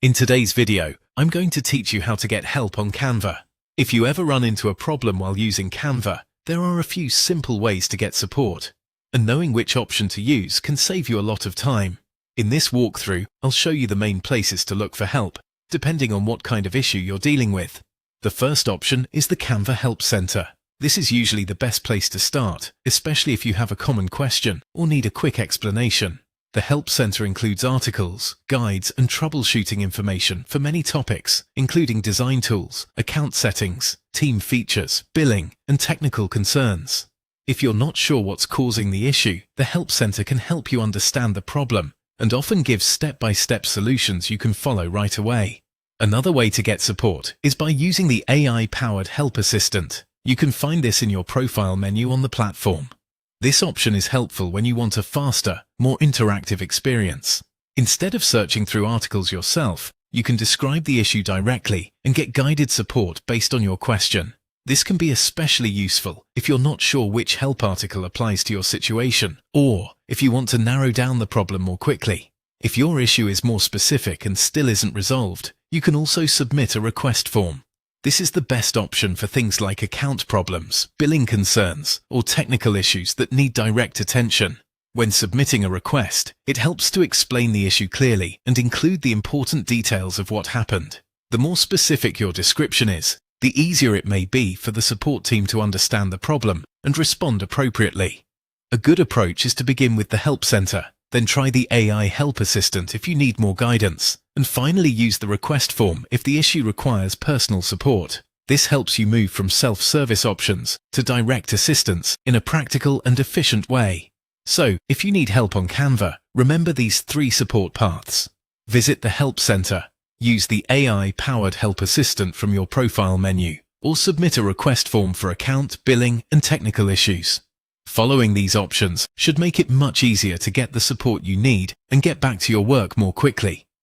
In today's video, I'm going to teach you how to get help on Canva. If you ever run into a problem while using Canva, there are a few simple ways to get support, and knowing which option to use can save you a lot of time. In this walkthrough, I'll show you the main places to look for help, depending on what kind of issue you're dealing with. The first option is the Canva Help Center. This is usually the best place to start, especially if you have a common question or need a quick explanation. The Help Center includes articles, guides, and troubleshooting information for many topics, including design tools, account settings, team features, billing, and technical concerns. If you're not sure what's causing the issue, the Help Center can help you understand the problem and often gives step-by-step solutions you can follow right away. Another way to get support is by using the AI-powered Help Assistant. You can find this in your profile menu on the platform. This option is helpful when you want a faster, more interactive experience. Instead of searching through articles yourself, you can describe the issue directly and get guided support based on your question. This can be especially useful if you're not sure which help article applies to your situation, or if you want to narrow down the problem more quickly. If your issue is more specific and still isn't resolved, you can also submit a request form. This is the best option for things like account problems, billing concerns, or technical issues that need direct attention. When submitting a request, it helps to explain the issue clearly and include the important details of what happened. The more specific your description is, the easier it may be for the support team to understand the problem and respond appropriately. A good approach is to begin with the Help Center, then try the AI Help Assistant if you need more guidance, and finally use the request form if the issue requires personal support. This helps you move from self-service options to direct assistance in a practical and efficient way. So, if you need help on Canva, remember these 3 support paths. Visit the Help Center, use the AI-powered Help Assistant from your profile menu, or submit a request form for account, billing, and technical issues. Following these options should make it much easier to get the support you need and get back to your work more quickly.